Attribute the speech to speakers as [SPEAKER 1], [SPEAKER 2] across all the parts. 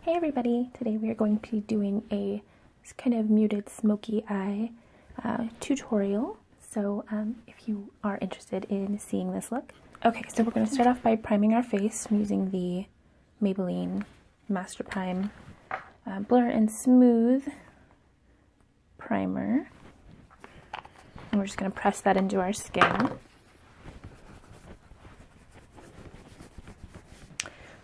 [SPEAKER 1] Hey everybody! Today we are going to be doing a kind of muted smoky eye tutorial. So if you are interested in seeing this look. Okay, so we're going to start off by priming our face using the Maybelline Master Prime Blur and Smooth primer. And we're just going to press that into our skin.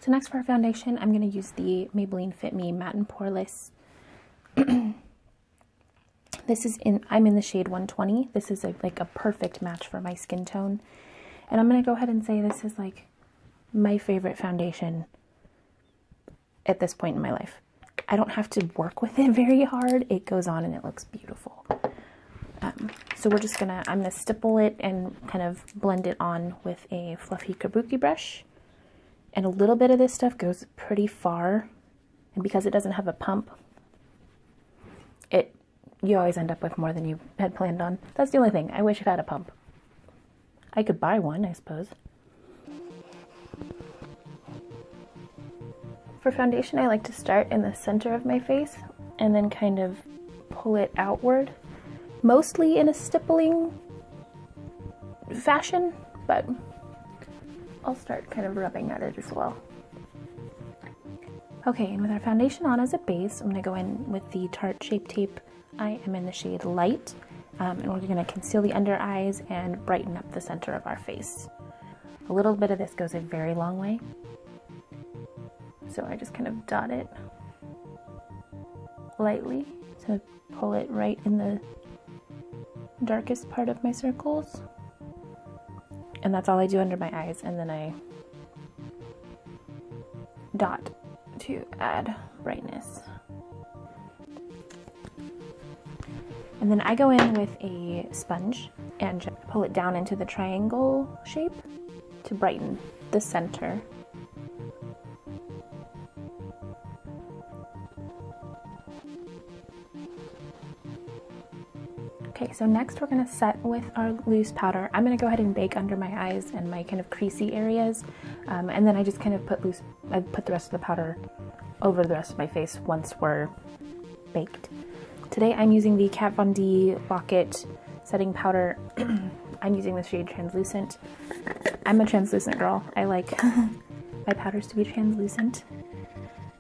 [SPEAKER 1] So next for our foundation, I'm going to use the Maybelline Fit Me Matte and Poreless. I'm in the shade 120. This is like a perfect match for my skin tone. And I'm going to go ahead and say this is like my favorite foundation at this point in my life. I don't have to work with it very hard. It goes on and it looks beautiful. So I'm going to stipple it and kind of blend it on with a fluffy kabuki brush. And a little bit of this stuff goes pretty far, and because it doesn't have a pump, you always end up with more than you had planned on. That's the only thing. I wish it had a pump. I could buy one, I suppose. For foundation, I like to start in the center of my face and then kind of pull it outward, mostly in a stippling fashion, but I'll start kind of rubbing at it as well. Okay, and with our foundation on as a base, I'm going to go in with the Tarte Shape Tape. I am in the shade Light, and we're going to conceal the under eyes and brighten up the center of our face. A little bit of this goes a very long way, so I just kind of dot it lightly to pull it right in the darkest part of my circles. And that's all I do under my eyes, and then I dot to add brightness. And then I go in with a sponge and just pull it down into the triangle shape to brighten the center. Okay, so next we're going to set with our loose powder. I'm going to go ahead and bake under my eyes and my kind of creasy areas, and then I just kind of put the rest of the powder over the rest of my face once we're baked. Today I'm using the Kat Von D Lock-It setting powder. I'm using the shade Translucent. I'm a translucent girl. I like my powders to be translucent.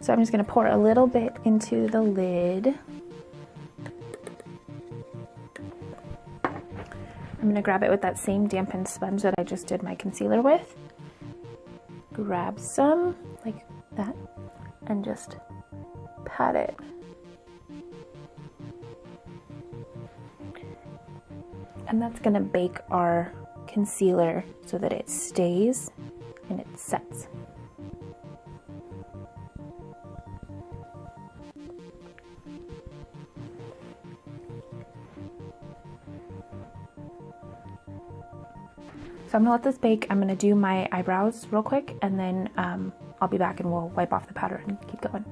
[SPEAKER 1] So I'm just going to pour a little bit into the lid. I'm going to grab it with that same dampened sponge that I just did my concealer with. Grab some, like that, and just pat it. And that's going to bake our concealer so that it stays and it sets. So I'm gonna let this bake. I'm gonna do my eyebrows real quick, and then I'll be back and we'll wipe off the powder and keep going.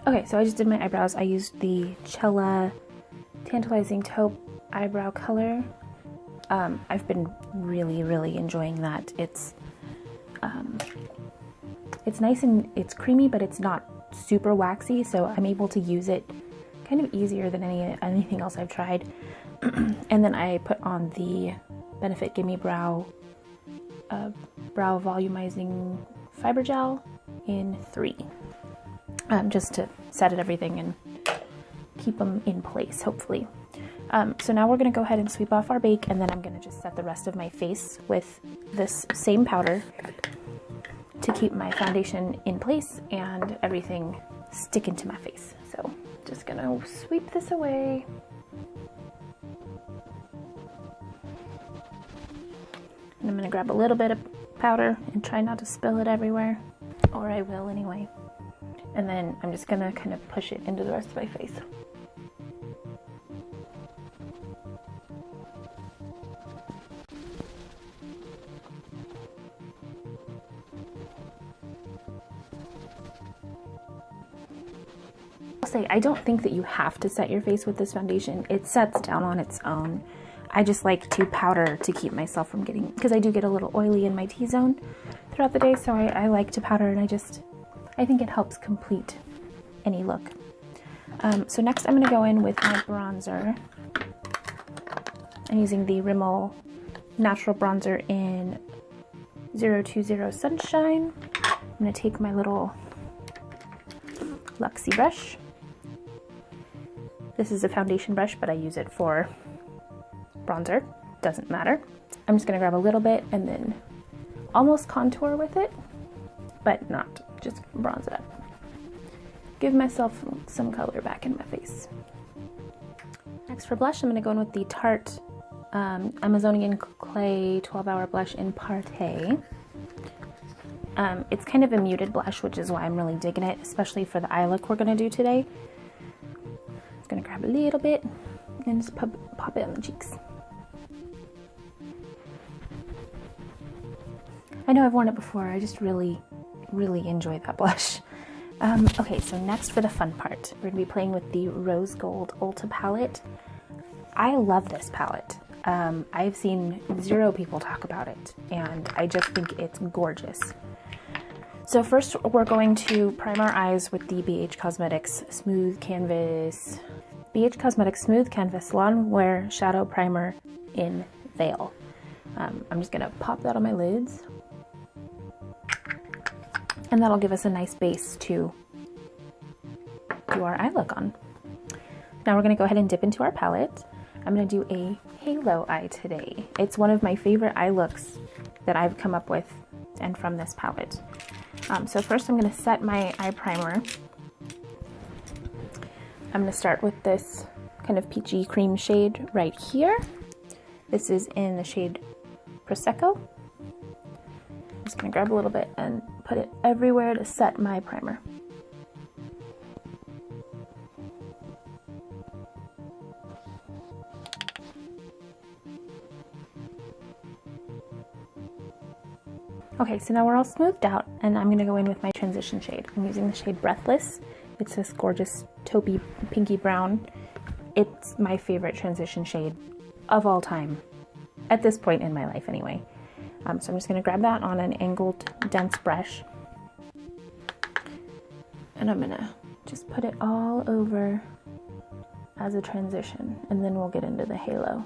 [SPEAKER 1] Okay, so I just did my eyebrows. I used the Cella Tantalizing Taupe eyebrow color. I've been really enjoying that. It's nice and it's creamy, but it's not super waxy, so I'm able to use it kind of easier than anything else I've tried. And then I put on the Benefit Gimme Brow volumizing fiber gel in 3, just to set everything and keep them in place, hopefully. So now we're going to go ahead and sweep off our bake, and then I'm going to just set the rest of my face with this same powder to keep my foundation in place and everything stick into my face. So just going to sweep this away. And I'm going to grab a little bit of powder and try not to spill it everywhere, or I will anyway. And then I'm just going to kind of push it into the rest of my face. I'll say, I don't think that you have to set your face with this foundation. It sets down on its own. I just like to powder to keep myself from getting, because I do get a little oily in my T-zone throughout the day, so I like to powder, and I think it helps complete any look. So next I'm going to go in with my bronzer. I'm using the Rimmel Natural Bronzer in 020 Sunshine. I'm going to take my little Luxie brush. This is a foundation brush, but I use it for bronzer. Doesn't matter. I'm just going to grab a little bit and then almost contour with it, but not. Just bronze it up. Give myself some color back in my face. Next for blush, I'm going to go in with the Tarte Amazonian Clay 12-Hour Blush in Parte. It's kind of a muted blush, which is why I'm really digging it, especially for the eye look we're going to do today. I'm going to grab a little bit and just pop it on the cheeks. I know I've worn it before, I just really enjoy that blush. Okay, so next for the fun part, we're going to be playing with the Rose Gold Ulta palette. I love this palette. I've seen 0 people talk about it, and I just think it's gorgeous. So first we're going to prime our eyes with the BH Cosmetics Smooth Canvas Lawn Wear Shadow Primer in Veil. I'm just going to pop that on my lids. And that'll give us a nice base to do our eye look on. Now we're going to go ahead and dip into our palette. I'm going to do a halo eye today. It's one of my favorite eye looks that I've come up with and from this palette. So first I'm going to set my eye primer. I'm going to start with this kind of peachy cream shade right here. This is in the shade Prosecco. I'm just going to grab a little bit and put it everywhere to set my primer. Okay, so now we're all smoothed out, and I'm going to go in with my transition shade. I'm using the shade Breathless. It's this gorgeous taupey pinky brown. It's my favorite transition shade of all time, at this point in my life anyway. So I'm just going to grab that on an angled, dense brush. And I'm going to just put it all over as a transition, and then we'll get into the halo.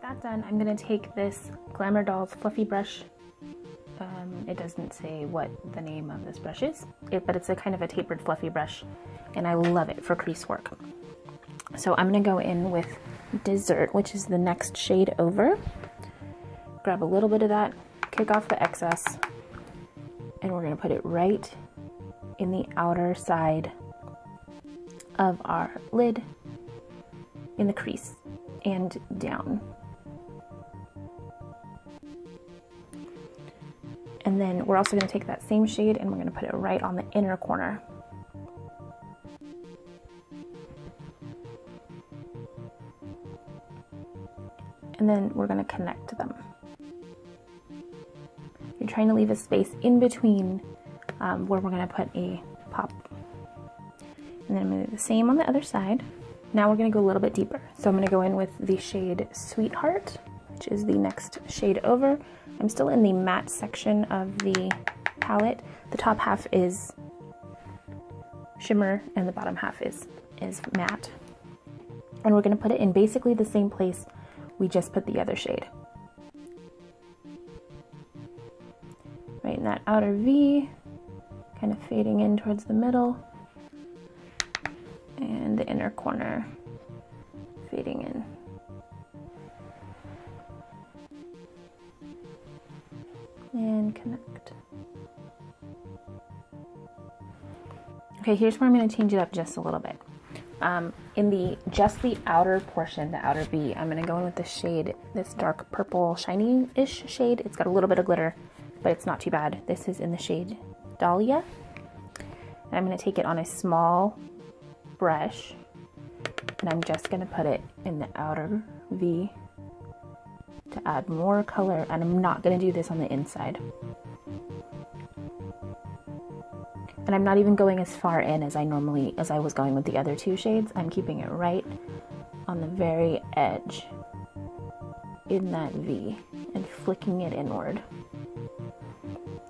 [SPEAKER 1] That done, I'm going to take this Glamour Dolls fluffy brush. It doesn't say what the name of this brush is, but it's a kind of a tapered fluffy brush, and I love it for crease work. So I'm going to go in with Dessert, which is the next shade over. Grab a little bit of that, kick off the excess, and we're going to put it right in the outer side of our lid, in the crease, and down. And then we're also going to take that same shade and we're going to put it right on the inner corner. And then we're going to connect them. You're trying to leave a space in between where we're going to put a pop. And then I'm going to do the same on the other side. Now we're going to go a little bit deeper. So I'm going to go in with the shade Sweetheart, which is the next shade over. I'm still in the matte section of the palette. The top half is shimmer and the bottom half is matte. And we're going to put it in basically the same place we just put the other shade. Right in that outer V, kind of fading in towards the middle, and the inner corner fading in. And connect. Okay, here's where I'm going to change it up just a little bit. In just the outer portion, the outer V, I'm going to go in with the shade, this dark purple shiny-ish shade. It's got a little bit of glitter, but it's not too bad. This is in the shade Dalia. And I'm going to take it on a small brush, and I'm just going to put it in the outer V to add more color, and I'm not going to do this on the inside. And I'm not even going as far in as I was going with the other two shades. I'm keeping it right on the very edge in that V and flicking it inward.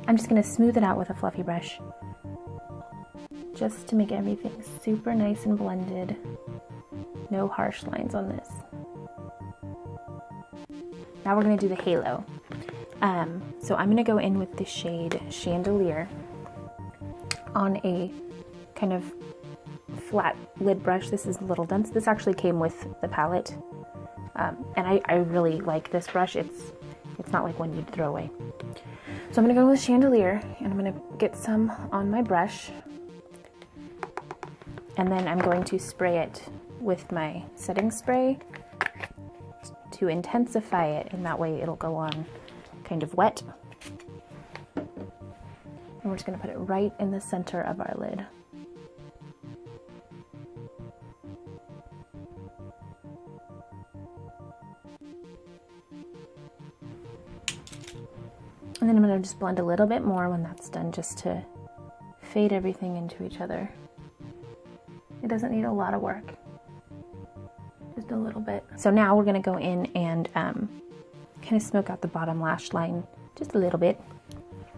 [SPEAKER 1] I'm just going to smooth it out with a fluffy brush just to make everything super nice and blended. No harsh lines on this. Now we're going to do the halo. So I'm going to go in with the shade Chandelier on a kind of flat lid brush. This is a little dense. This actually came with the palette. And I really like this brush. It's not like one you'd throw away. So I'm going to go with Chandelier, and I'm going to get some on my brush. And then I'm going to spray it with my setting spray to intensify it, and that way it'll go on kind of wet. And we're just going to put it right in the center of our lid. And then I'm going to just blend a little bit more when that's done, just to fade everything into each other. It doesn't need a lot of work, just a little bit. So now we're going to go in and kind of smoke out the bottom lash line just a little bit.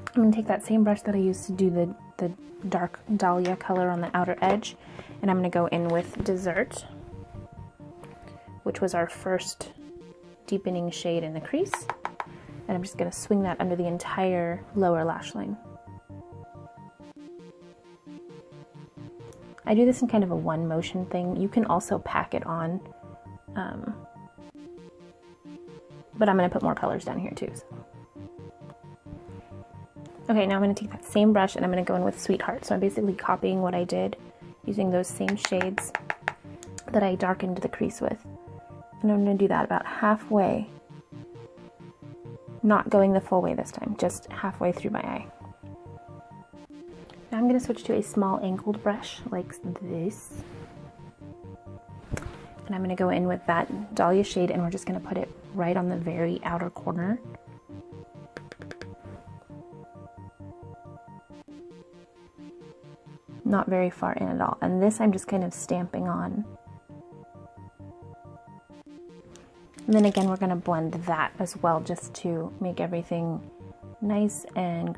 [SPEAKER 1] I'm going to take that same brush that I used to do the dark Dalia color on the outer edge, and I'm going to go in with Dessert, which was our first deepening shade in the crease. And I'm just going to swing that under the entire lower lash line. I do this in kind of a one motion thing. You can also pack it on, but I'm going to put more colors down here too. So. Okay, now I'm going to take that same brush and I'm going to go in with Sweetheart. So I'm basically copying what I did using those same shades that I darkened the crease with. And I'm going to do that about halfway. Not going the full way this time, just halfway through my eye. Now I'm going to switch to a small angled brush like this. And I'm going to go in with that Dahlia shade, and we're just going to put it right on the very outer corner. Not very far in at all. And this I'm just kind of stamping on. And then again, we're going to blend that as well, just to make everything nice and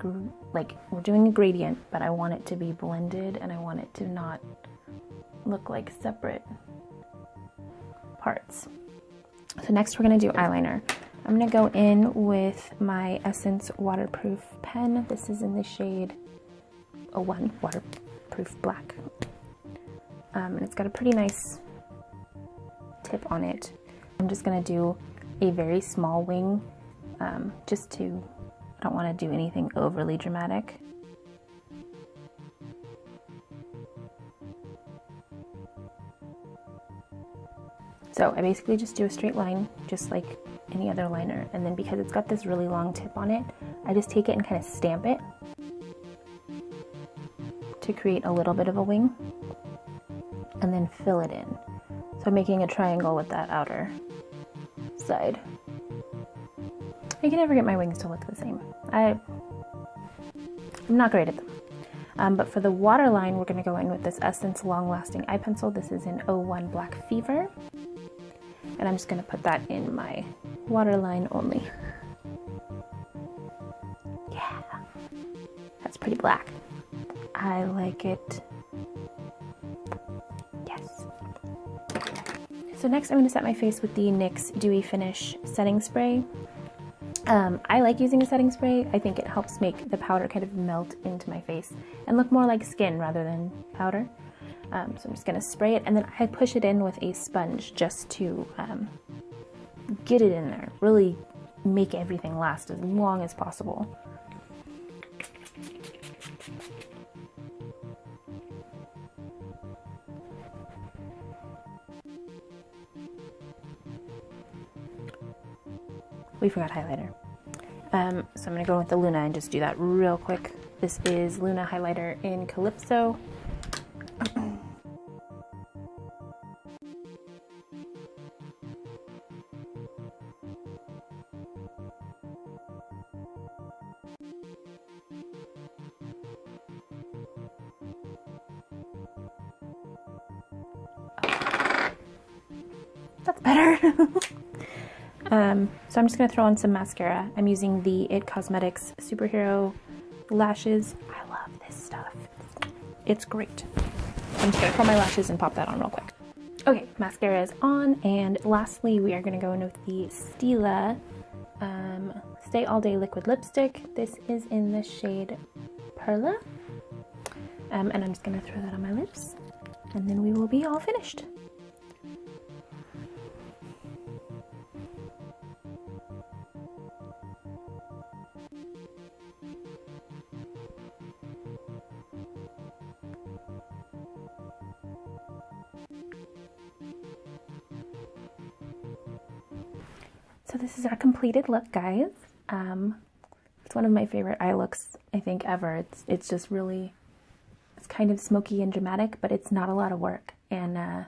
[SPEAKER 1] like we're doing a gradient, but I want it to be blended and I want it to not look like separate parts. So next we're going to do eyeliner. I'm going to go in with my Essence waterproof pen. This is in the shade 01 waterproof black. And it's got a pretty nice tip on it. I'm just going to do a very small wing, I don't want to do anything overly dramatic. So I basically just do a straight line, just like any other liner, and then because it's got this really long tip on it, I just take it and kind of stamp it to create a little bit of a wing, and then fill it in. So I'm making a triangle with that outer side. I can never get my wings to look the same. I'm not great at them. But for the waterline, we're going to go in with this Essence Long Lasting Eye Pencil. This is in 01 Black Fever. And I'm just going to put that in my waterline only. Yeah, that's pretty black. I like it. Yes. So next I'm going to set my face with the NYX Dewy Finish Setting Spray. I like using a setting spray. I think it helps make the powder kind of melt into my face and look more like skin rather than powder. So I'm just going to spray it, and then I push it in with a sponge just to get it in there. Really make everything last as long as possible. We forgot highlighter. So I'm going to go with the Luna and just do that real quick. This is Luna highlighter in Calypso. that's better. So I'm just going to throw on some mascara. I'm using the It Cosmetics Superhero Lashes. I love this stuff. It's great. I'm just going to curl my lashes and pop that on real quick. Okay, mascara is on, and lastly we are going to go in with the Stila Stay All Day Liquid Lipstick. This is in the shade Perla. And I'm just going to throw that on my lips, and then we will be all finished. So this is our completed look, guys. It's one of my favorite eye looks, I think, ever. It's just really, it's kind of smoky and dramatic, but it's not a lot of work. And I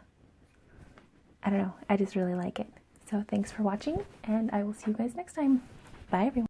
[SPEAKER 1] don't know, I just really like it. So thanks for watching, and I will see you guys next time. Bye, everyone.